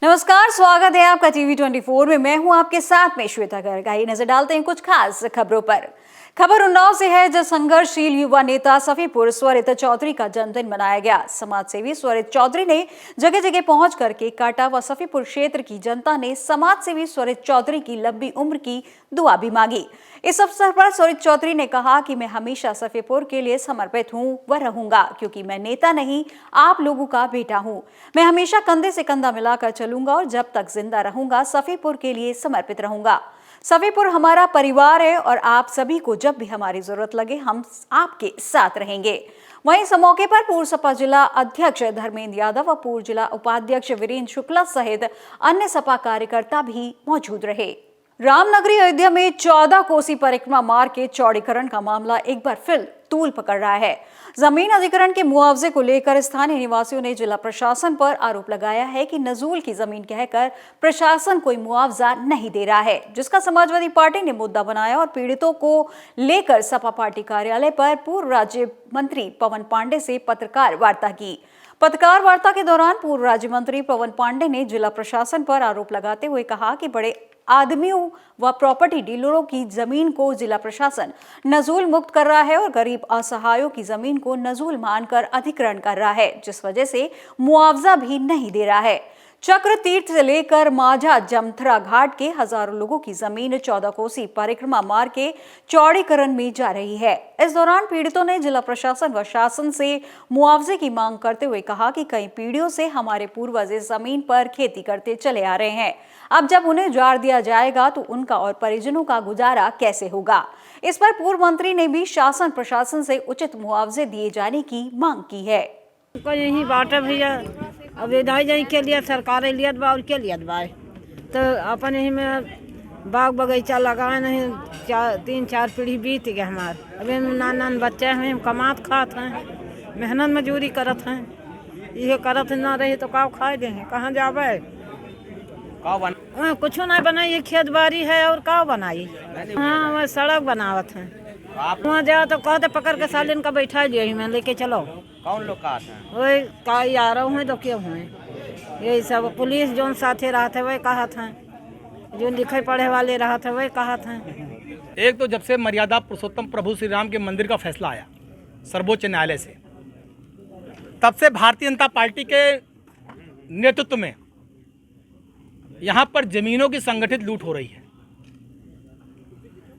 नमस्कार, स्वागत है आपका टीवी 24 में। मैं हूं आपके साथ में श्वेता गर्ग। आइए नजर डालते हैं कुछ खास खबरों पर। खबर उन्नाव से है, जब संघर्षशील युवा नेता सफीपुर स्वरित चौधरी का जन्मदिन मनाया गया। समाज सेवी स्वरित चौधरी ने जगह जगह पहुंच कर केक काटा व सफीपुर क्षेत्र की जनता ने समाज सेवी स्वरित चौधरी की लंबी उम्र की दुआ भी मांगी। इस अवसर पर स्वरित चौधरी ने कहा कि मैं हमेशा सफीपुर के लिए समर्पित हूं व रहूंगा, क्योंकि मैं नेता नहीं, आप लोगों का बेटा हूं। मैं हमेशा कंधे से कंधा मिलाकर चलूंगा और जब तक जिंदा रहूंगा सफीपुर के लिए समर्पित रहूंगा। सफीपुर हमारा परिवार है और आप सभी को जब भी हमारी जरूरत लगे हम आपके साथ रहेंगे। वहीं इस मौके पर पूर्व सपा जिला अध्यक्ष धर्मेंद्र यादव व पूर्व जिला उपाध्यक्ष वीरेंद्र शुक्ला सहित अन्य सपा कार्यकर्ता भी मौजूद रहे। रामनगरी अयोध्या में 14 कोसी परिक्रमा मार्ग के चौड़ीकरण का मामला एक बार फिर तूल पकड़ रहा है। जमीन अधिग्रहण के मुआवजे को लेकर स्थानीय निवासियों ने जिला प्रशासन पर आरोप लगाया है कि नजूल की जमीन कहकर प्रशासन कोई मुआवजा नहीं दे रहा है, जिसका समाजवादी पार्टी ने मुद्दा बनाया और पीड़ितों को लेकर सपा पार्टी कार्यालय पर पूर्व राज्य मंत्री पवन पांडे से पत्रकार वार्ता की। पत्रकार वार्ता के दौरान पूर्व राज्य मंत्री पवन पांडे ने जिला प्रशासन पर आरोप लगाते हुए कहा कि बड़े आदमियों व प्रॉपर्टी डीलरों की जमीन को जिला प्रशासन नजूल मुक्त कर रहा है और गरीब असहायों की जमीन को नजूल मानकर अधिग्रहण कर रहा है, जिस वजह से मुआवजा भी नहीं दे रहा है। चक्र तीर्थ से लेकर माझा जमथरा घाट के हजारों लोगों की जमीन 14 कोसी परिक्रमा मार्ग के चौड़ीकरण में जा रही है। इस दौरान पीड़ितों ने जिला प्रशासन व शासन से मुआवजे की मांग करते हुए कहा कि कई पीढ़ियों से हमारे पूर्वज इस जमीन पर खेती करते चले आ रहे हैं। अब जब उन्हें उजाड़ दिया जाएगा तो उनका और परिजनों का गुजारा कैसे होगा। इस पर पूर्व मंत्री ने भी शासन प्रशासन से उचित मुआवजे दिए जाने की मांग की है। यही बात है भैया, अब इधाई जाई के लिए सरकार लियत बा और के लियत बा, तो अपन यही में बाग बगीचा लगाए नहीं, 3-4 पीढ़ी बीत गए हमार। अभी नान बच्चे हैं, हम कमात खात हैं, मेहनत मजूरी करत हैं, ये करत ना रही तो का खाए दे, कहाँ जावे, कुछ नहीं बनाई, ये खेत बाड़ी है और का बनाई। हाँ, वह सड़क बनावत है, वहाँ जाओ तो कहते पकड़ के सालिन का बैठा दिए मैं लेके चलो। कौन लोग का है? वही का आ रहा हूँ तो क्यों हुए, यही सब पुलिस जो साथे रहा था वही कहा था, जो लिखे पढ़े वाले रहा था वही कहा था। एक तो जब से मर्यादा पुरुषोत्तम प्रभु श्री राम के मंदिर का फैसला आया सर्वोच्च न्यायालय से, तब से भारतीय जनता पार्टी के नेतृत्व में यहाँ पर जमीनों की संगठित लूट हो रही है,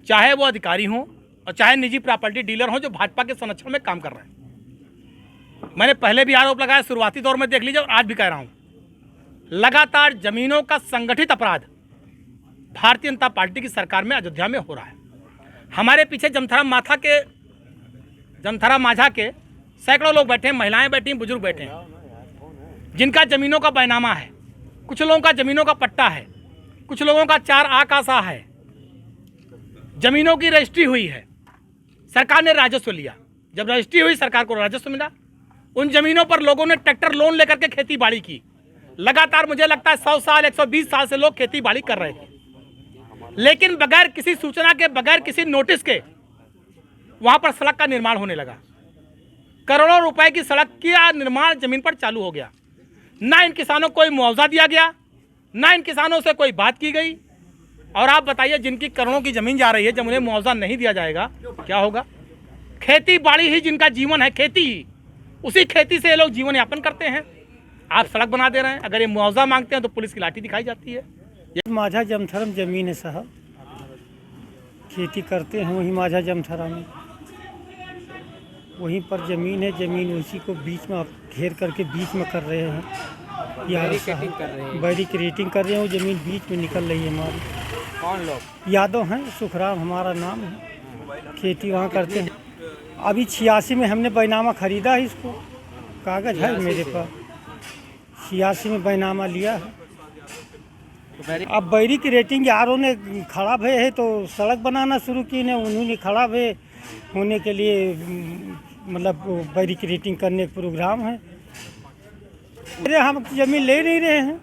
चाहे वो अधिकारी हों और चाहे निजी प्रॉपर्टी डीलर हों जो भाजपा के संरक्षण में काम कर रहे हैं। मैंने पहले भी आरोप लगाया, शुरुआती दौर में देख लीजिए और आज भी कह रहा हूं, लगातार जमीनों का संगठित अपराध भारतीय जनता पार्टी की सरकार में अयोध्या में हो रहा है। हमारे पीछे जमथरा माझा के सैकड़ों लोग बैठे हैं, महिलाएं बैठी हैं, बुजुर्ग बैठे हैं, जिनका जमीनों का बैनामा है। कुछ लोगों का जमीनों का पट्टा है, कुछ लोगों का 4 आकाशा है, जमीनों की रजिस्ट्री हुई है, सरकार ने राजस्व लिया, जब रजिस्ट्री हुई सरकार को राजस्व मिला। उन जमीनों पर लोगों ने ट्रैक्टर लोन लेकर के खेती बाड़ी की। लगातार मुझे लगता है 100 साल 120 साल से लोग खेती बाड़ी कर रहे थे, लेकिन बगैर किसी सूचना के, बगैर किसी नोटिस के वहां पर सड़क का निर्माण होने लगा। करोड़ों रुपए की सड़क का निर्माण जमीन पर चालू हो गया। ना इन किसानों को कोई मुआवजा दिया गया, ना इन किसानों से कोई बात की गई। और आप बताइए, जिनकी करोड़ों की जमीन जा रही है, जब उन्हें मुआवजा नहीं दिया जाएगा क्या होगा। खेती बाड़ी ही जिनका जीवन है, खेती ही, उसी खेती से ये लोग जीवन यापन करते हैं। आप सड़क बना दे रहे हैं, अगर ये मुआवजा मांगते हैं तो पुलिस की लाठी दिखाई जाती है। माझा जमथरम जमीन है साहब, खेती करते हैं वहीं माझा जमथरा में, वहीं पर जमीन है। जमीन उसी को बीच में घेर करके बीच में कर रहे हैं, बैरिकेडिंग कर रहे हैं। वो जमीन बीच में निकल रही है हमारी। कौन लोग? यादव हैं, सुखराम हमारा नाम है, खेती वहाँ करते हैं। अभी 86 में हमने बैनामा खरीदा है, इसको कागज़ है मेरे पास, 86 में बैनामा लिया है। अब बैरी की रेटिंग यारों ने खड़ा भय है तो सड़क बनाना शुरू की ने, उन्होंने खड़ा भय होने के लिए मतलब बैरी की रेटिंग करने का प्रोग्राम है। अरे हम ज़मीन ले नहीं रहे हैं,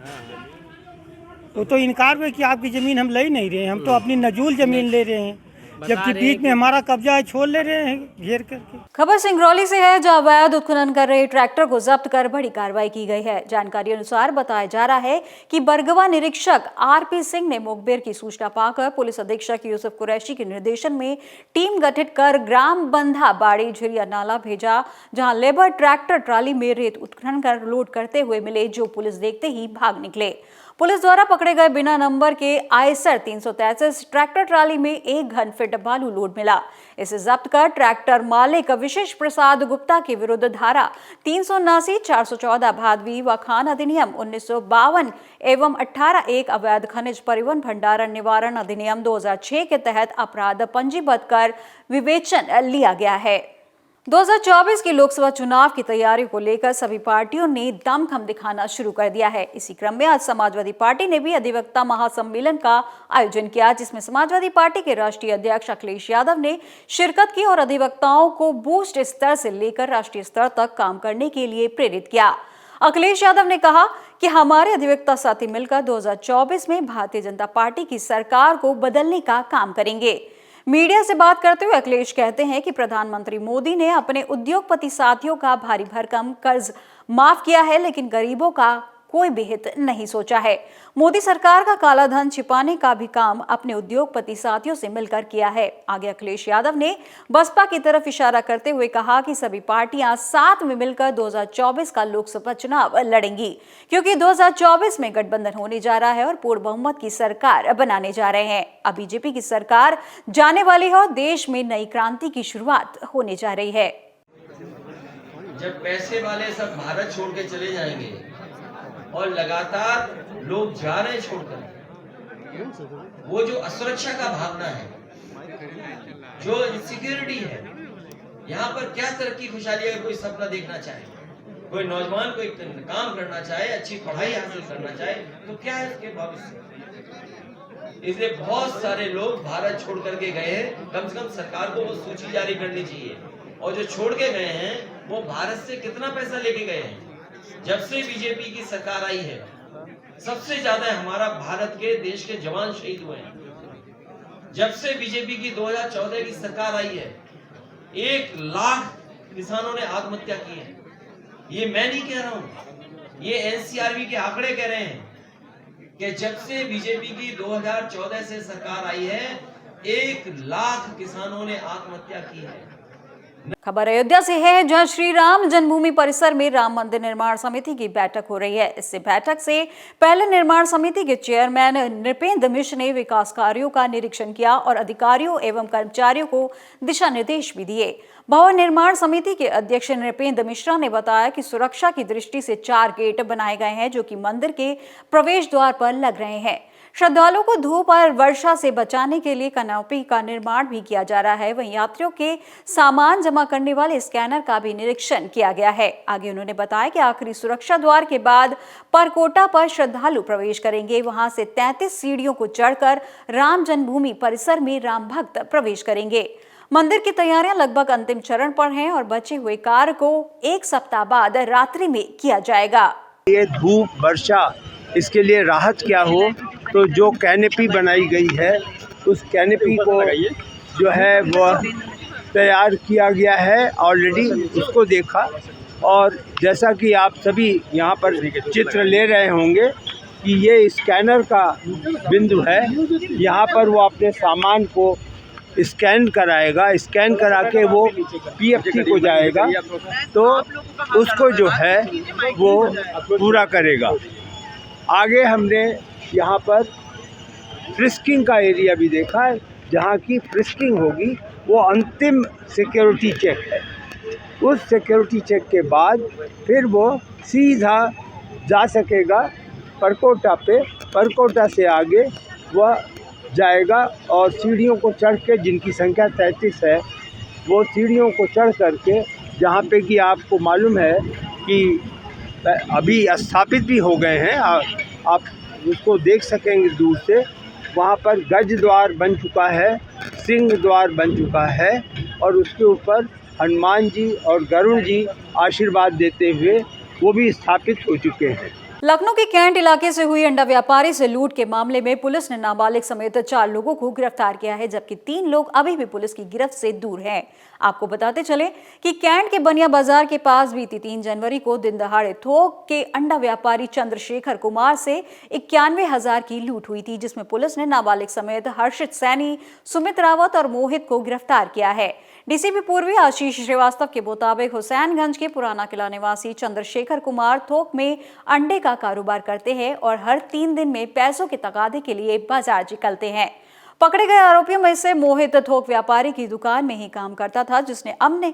वो तो इनकार में कि आपकी ज़मीन हम ले नहीं रहे हैं, हम तो अपनी नजूल ज़मीन ले रहे हैं। जबकि बीच में हमारा कब्जा है, छोड़ ले रहे हैं घेर करके। खबर सिंगरौली से है, जहां अवैध उत्खनन कर रहे ट्रैक्टर को जब्त कर बड़ी कार्रवाई की गई है। जानकारी अनुसार बताया जा रहा है कि बरगवा निरीक्षक आरपी सिंह ने मुखबिर की सूचना पाकर पुलिस अधीक्षक यूसुफ कुरैशी के निर्देशन में टीम गठित कर ग्राम बंधा बाड़ी झिरिया नाला भेजा, जहां लेबर ट्रैक्टर ट्राली में रेत उत्खनन कर लोड करते हुए मिले, जो पुलिस देखते ही भाग निकले। पुलिस द्वारा पकड़े गए बिना नंबर के आयसर 333 ट्रैक्टर ट्राली में 1 घन फीट बालू लोड मिला। इसे जब्त कर ट्रैक्टर मालिक विशेष प्रसाद गुप्ता के विरुद्ध धारा 379, 414 भादवी व खान अधिनियम 1952 एवं 18(1) अवैध खनिज परिवहन भंडारण निवारण अधिनियम 2006 के तहत अपराध पंजीबद्ध कर विवेचन लिया गया है। 2024 के लोकसभा चुनाव की तैयारी को लेकर सभी पार्टियों ने दमखम दिखाना शुरू कर दिया है। इसी क्रम में आज समाजवादी पार्टी ने भी अधिवक्ता महासम्मेलन का आयोजन किया, जिसमें समाजवादी पार्टी के राष्ट्रीय अध्यक्ष अखिलेश यादव ने शिरकत की और अधिवक्ताओं को बूथ स्तर से लेकर राष्ट्रीय स्तर तक काम करने के लिए प्रेरित किया। अखिलेश यादव ने कहा कि हमारे अधिवक्ता साथी मिलकर 2024 में भारतीय जनता पार्टी की सरकार को बदलने का काम करेंगे। मीडिया से बात करते हुए अखिलेश कहते हैं कि प्रधानमंत्री मोदी ने अपने उद्योगपति साथियों का भारी भरकम कर्ज माफ किया है, लेकिन गरीबों का कोई भी हित नहीं सोचा है। मोदी सरकार का काला धन छिपाने का भी काम अपने उद्योगपति साथियों से मिलकर किया है। आगे अखिलेश यादव ने बसपा की तरफ इशारा करते हुए कहा कि सभी पार्टियां साथ में मिलकर 2024 का लोकसभा चुनाव लड़ेंगी, क्योंकि 2024 में गठबंधन होने जा रहा है और पूर्ण बहुमत की सरकार बनाने जा रहे हैं। अब बीजेपी की सरकार जाने वाली है और देश में नई क्रांति की शुरुआत होने जा रही है। जब पैसे वाले सब भारत छोड़ के चले जाएंगे और लगातार लोग जा रहे हैं छोड़कर, वो जो असुरक्षा का भावना है, जो इनसिक्योरिटी है, यहाँ पर क्या तरक्की खुशहाली अगर कोई सपना देखना चाहे, कोई नौजवान कोई काम करना चाहे, अच्छी पढ़ाई हासिल करना चाहे, तो क्या है उसके भविष्य। इसलिए बहुत सारे लोग भारत छोड़ करके गए हैं। कम से कम सरकार को वो सूची जारी करनी चाहिए, और जो छोड़ के गए हैं वो भारत से कितना पैसा लेके गए हैं। जब से बीजेपी की सरकार आई है, सबसे ज्यादा हमारा भारत के देश के जवान शहीद हुए हैं। जब से बीजेपी की 2014 की सरकार आई है, 1 लाख किसानों ने आत्महत्या की है। ये मैं नहीं कह रहा हूं, ये एनसीआरबी के आंकड़े कह रहे हैं कि जब से बीजेपी की 2014 से सरकार आई है, 1 लाख किसानों ने आत्महत्या की है। खबर अयोध्या से है, जहां श्री राम जन्मभूमि परिसर में राम मंदिर निर्माण समिति की बैठक हो रही है। इस बैठक से पहले निर्माण समिति के चेयरमैन नृपेंद्र मिश्र ने विकास कार्यों का निरीक्षण किया और अधिकारियों एवं कर्मचारियों को दिशा निर्देश भी दिए। भवन निर्माण समिति के अध्यक्ष नृपेंद्र मिश्रा ने बताया कि सुरक्षा की दृष्टि से 4 गेट बनाए गए हैं, जो कि मंदिर के प्रवेश द्वार पर लग रहे हैं। श्रद्धालुओं को धूप और वर्षा से बचाने के लिए कैनोपी का निर्माण भी किया जा रहा है। वहीं यात्रियों के सामान जमा करने वाले स्कैनर का भी निरीक्षण किया गया है। आगे उन्होंने बताया कि आखिरी सुरक्षा द्वार के बाद परकोटा पर श्रद्धालु प्रवेश करेंगे। वहां से 33 सीढ़ियों को चढ़कर राम जन्मभूमि परिसर में राम भक्त प्रवेश करेंगे। मंदिर की तैयारियां लगभग अंतिम चरण पर हैं और बचे हुए कार्य को 1 सप्ताह बाद रात्रि में किया जाएगा। ये धूप वर्षा इसके लिए राहत क्या हो, तो जो कैनेपी बनाई गई है उस कैनेपी को जो है वह तैयार किया गया है। ऑलरेडी उसको देखा, और जैसा कि आप सभी यहाँ पर चित्र ले रहे होंगे कि ये स्कैनर का बिंदु है। यहाँ पर वो अपने सामान को स्कैन कराएगा, स्कैन करा के वो पीएफटी को जाएगा, तो उसको जो है वो पूरा करेगा। आगे हमने यहाँ पर फ्रिस्किंग का एरिया भी देखा है, जहाँ की फ्रिस्किंग होगी वो अंतिम सिक्योरिटी चेक है। उस सिक्योरिटी चेक के बाद फिर वो सीधा जा सकेगा परकोटा पे। परकोटा से आगे वह जाएगा और सीढ़ियों को चढ़ के, जिनकी संख्या 33 है, वो सीढ़ियों को चढ़ करके, जहाँ पे कि आपको मालूम है कि अभी स्थापित भी हो गए हैं, आप उसको देख सकेंगे दूर से। वहाँ पर गज द्वार बन चुका है, सिंह द्वार बन चुका है, और उसके ऊपर हनुमान जी और गरुड़ जी आशीर्वाद देते हुए वो भी स्थापित हो चुके हैं। लखनऊ के कैंट इलाके से हुई अंडा व्यापारी से लूट के मामले में पुलिस ने नाबालिग समेत 4 लोगों को गिरफ्तार किया है, जबकि 3 लोग अभी भी पुलिस की गिरफ्त से दूर हैं। आपको बताते चले कि कैंट के बनिया बाजार के पास बीती 3 जनवरी को दिन दहाड़े थोक के अंडा व्यापारी चंद्रशेखर कुमार से 91,000 की लूट हुई थी, जिसमें पुलिस ने नाबालिग समेत हर्षित सैनी, सुमित रावत और मोहित को गिरफ्तार किया है। डीसीपी पूर्वी आशीष श्रीवास्तव के मुताबिक हुसैनगंज के पुराना किला निवासी चंद्रशेखर कुमार थोक में अंडे का कारोबार करते हैं और हर 3 दिन में पैसों के तगादे के लिए बाजार निकलते हैं। पकड़े गए आरोपियों में से मोहित थोक व्यापारी की दुकान में ही काम करता था, जिसने अपने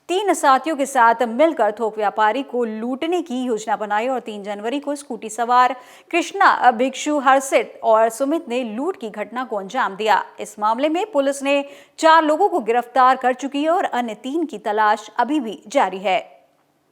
3 साथियों के साथ मिलकर थोक व्यापारी को लूटने की योजना बनाई और 3 जनवरी को स्कूटी सवार कृष्णा, भिक्षु, हर्षित और सुमित ने लूट की घटना को अंजाम दिया। इस मामले में पुलिस ने 4 लोगों को गिरफ्तार कर चुकी है और अन्य 3 की तलाश अभी भी जारी है।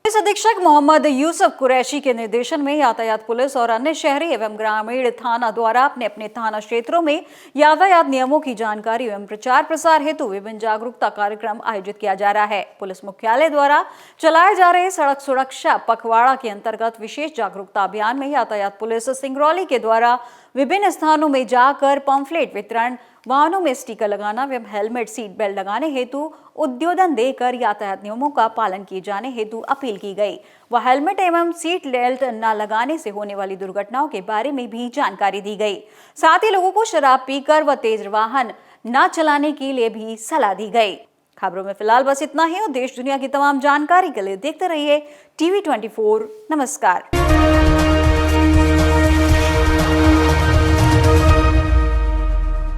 पुलिस अधीक्षक मोहम्मद यूसुफ कुरैशी के निर्देशन में यातायात पुलिस और अन्य शहरी एवं ग्रामीण थाना द्वारा अपने अपने थाना क्षेत्रों में यातायात नियमों की जानकारी एवं प्रचार प्रसार हेतु विभिन्न जागरूकता कार्यक्रम आयोजित किया जा रहा है। पुलिस मुख्यालय द्वारा चलाए जा रहे सड़क सुरक्षा पखवाड़ा के अंतर्गत विशेष जागरूकता अभियान में यातायात पुलिस सिंगरौली के द्वारा विभिन्न स्थानों में जाकर पंफलेट वितरण, वाहनों में स्टिकर लगाना एवं हेलमेट, सीट बेल्ट लगाने हेतु उद्बोधन देकर यातायात नियमों का पालन किए जाने हेतु अपील की गई। वह हेलमेट एवं सीट बेल्ट न लगाने से होने वाली दुर्घटनाओं के बारे में भी जानकारी दी गई। साथ ही लोगों को शराब पीकर व तेज वाहन न चलाने के लिए भी सलाह दी गई। खबरों में फिलहाल बस इतना ही और देश दुनिया की तमाम जानकारी के लिए देखते रहिए TV24। नमस्कार।